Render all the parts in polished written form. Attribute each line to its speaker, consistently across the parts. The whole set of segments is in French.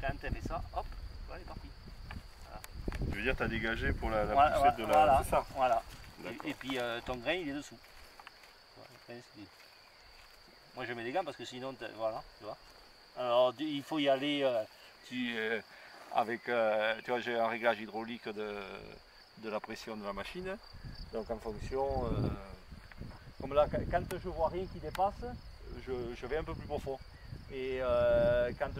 Speaker 1: quand elle fait ça, hop, elle est partie. Voilà.
Speaker 2: Tu veux dire, tu as dégagé pour la
Speaker 1: Voilà,
Speaker 2: poussette de la.
Speaker 1: voilà,
Speaker 2: C'est ça.
Speaker 1: voilà.
Speaker 2: D'accord.
Speaker 1: Et puis ton grain il est dessous. Voilà, moi je mets des gants parce que sinon, voilà, tu vois. Alors il faut y aller avec, tu vois, j'ai un réglage hydraulique de la pression de la machine. Donc en fonction, comme là, quand je vois rien qui dépasse, je vais un peu plus profond. Et quand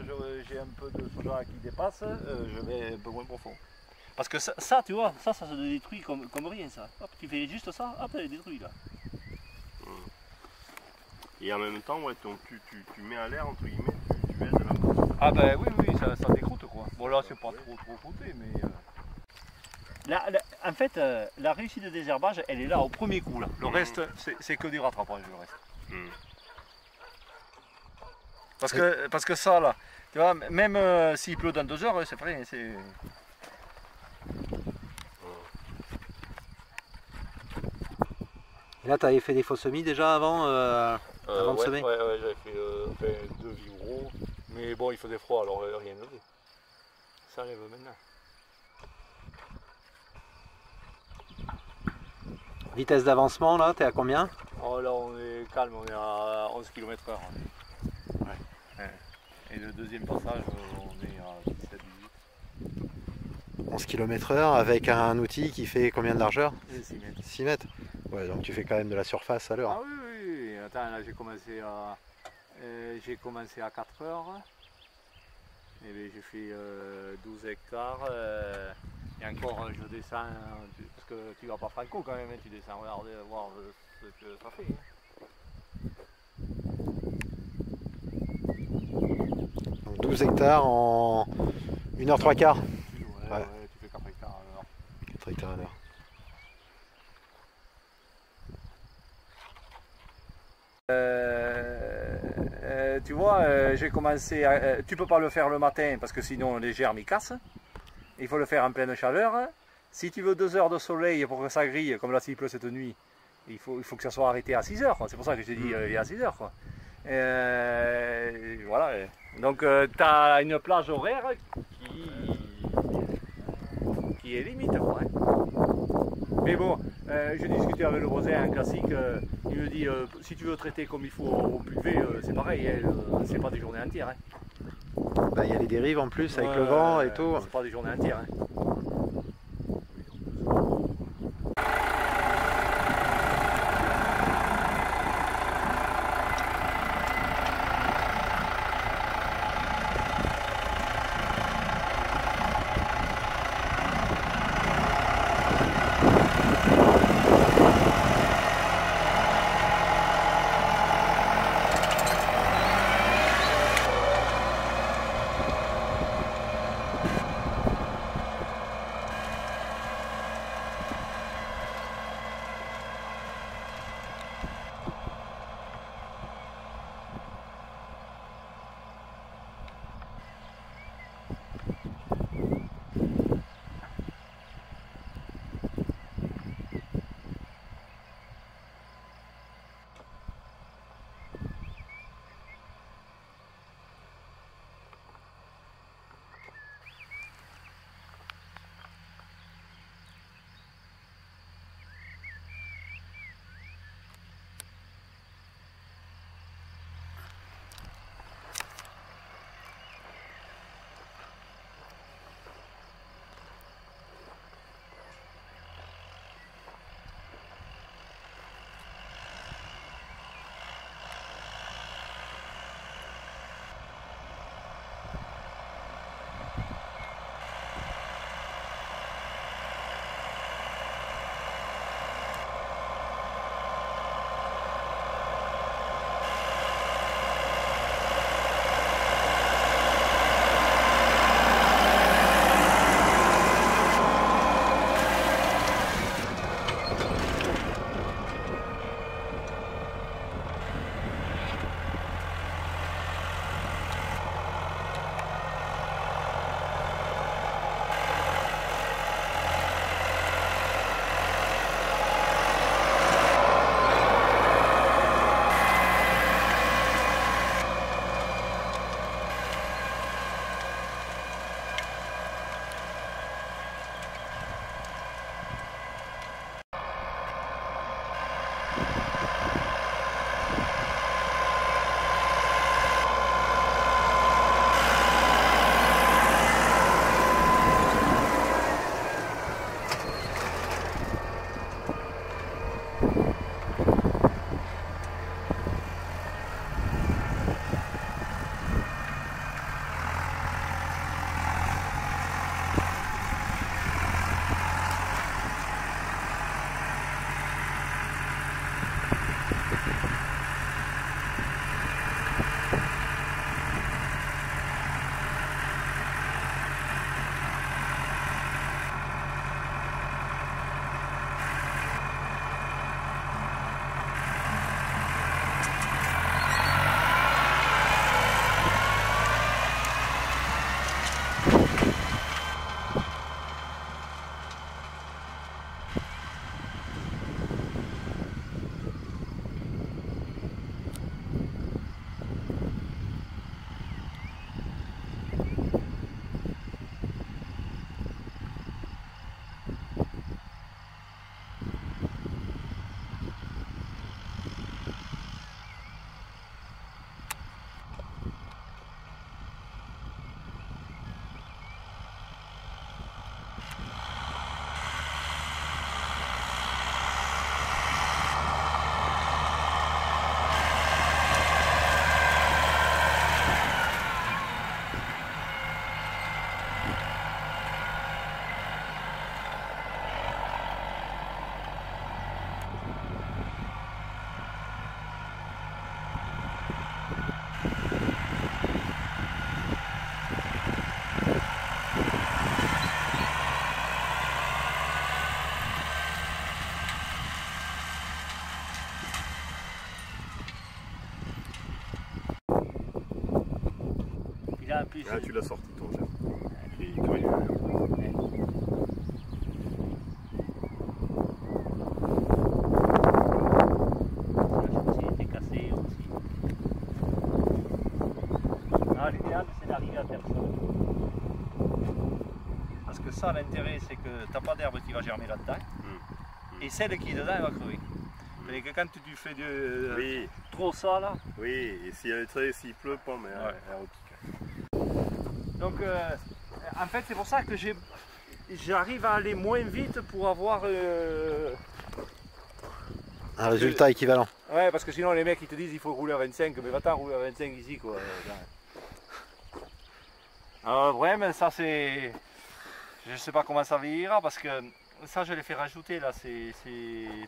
Speaker 1: j'ai un peu de soja qui dépasse, je vais un peu moins profond. Parce que ça tu vois, ça se détruit comme rien ça. Hop, tu fais juste ça, hop, elle est détruite là.
Speaker 2: Et en même temps, ouais, donc tu mets à l'air, entre guillemets, tu mets de la.
Speaker 1: Ah ben oui, ça décroute quoi. Bon là c'est pas trop croûté, mais... en fait, la réussite de désherbage, elle est là au premier coup là. Le reste, c'est que du rattrapage le reste. Parce que ça là, tu vois, même s'il pleut dans 2 heures, c'est vrai, c'est...
Speaker 3: Là, tu avais fait des faux semis déjà avant, avant de semer?
Speaker 1: Ouais, j'avais fait 2 vivraux, mais bon, il faisait froid, alors rien ne faisait. Ça arrive maintenant.
Speaker 3: Vitesse d'avancement, là, t'es à combien?
Speaker 1: Oh, là, on est calme, on est à 11 km/h. Ouais. Et le deuxième passage, on est à 17-18.
Speaker 3: 11 km/h avec un outil qui fait combien de largeur?
Speaker 1: 6 mètres.
Speaker 3: 6 mètres. Ouais, donc tu fais quand même de la surface à l'heure.
Speaker 1: Ah oui. Attends, là j'ai commencé à 4 heures. Et bien, j'ai fait 12 hectares. Et encore, je descends, parce que tu vas pas franco quand même, hein, tu descends regarder, voir ce que ça fait.
Speaker 3: Donc 12 hectares en 1h 3 quarts.
Speaker 1: Ouais, tu fais 4 hectares à l'heure.
Speaker 3: 4 hectares à l'heure.
Speaker 1: Tu vois, j'ai commencé tu peux pas le faire le matin parce que sinon les germes ils cassent. Il faut le faire en pleine chaleur. Si tu veux 2 heures de soleil pour que ça grille, comme là s'il pleut cette nuit, il faut que ça soit arrêté à 6 heures. C'est pour ça que je t'ai dit il est à 6 heures. Quoi. Voilà. Donc tu as une plage horaire qui est limite. Quoi, hein. Mais bon, j'ai discuté avec le voisin, un classique, il me dit si tu veux traiter comme il faut au PUV, c'est pareil, hein, c'est pas des journées entières. Hein.
Speaker 3: Bah, y a les dérives en plus avec le vent et tout.
Speaker 1: C'est pas des journées entières. Hein. Regarde, plus.
Speaker 2: Ah, tu l'as sorti ton germe. Il est curieux.
Speaker 1: Il était cassé aussi. Non, l'idéal c'est d'arriver à faire ça. Parce que ça, l'intérêt c'est que tu n'as pas d'herbe qui va germer là-dedans. Et celle qui est dedans, elle va crever. Mais que quand tu fais
Speaker 2: Oui,
Speaker 1: trop ça là.
Speaker 2: oui, et s'il pleut pas, mais
Speaker 1: Ouais.
Speaker 2: elle repique.
Speaker 1: Donc en fait c'est pour ça que j'arrive à aller moins vite pour avoir
Speaker 3: Un résultat équivalent.
Speaker 1: ouais, parce que sinon les mecs ils te disent il faut rouler à 25, mais va-t'en rouler à 25 ici quoi. Alors le problème ça c'est, je sais pas comment ça ira parce que ça je les fais rajouter là ces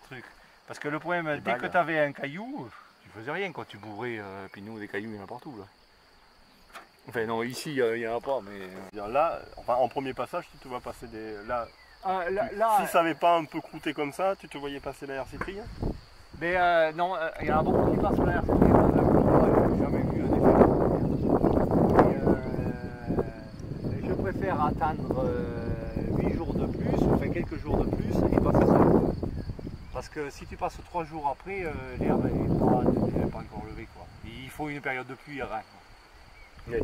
Speaker 1: trucs. Parce que le problème dès que tu avais un caillou, tu faisais rien quand tu bourrais, puis nous des cailloux il y en a partout là. Enfin non ici il n'y en a pas mais...
Speaker 2: Là, enfin, en premier passage, tu te vois passer des... Là,
Speaker 1: là,
Speaker 2: si ça n'avait pas un peu croûté comme ça, tu te voyais passer derrière Cyprien?
Speaker 1: mais non, il y en a beaucoup qui passent derrière cette rive. Je n'ai jamais vu un effet. Je préfère attendre 8 jours de plus, enfin quelques jours de plus, et passer ça. Parce que si tu passes 3 jours après, l'herbe n'est pas encore levée. Quoi. Il faut une période de pluie avant.
Speaker 2: Oui.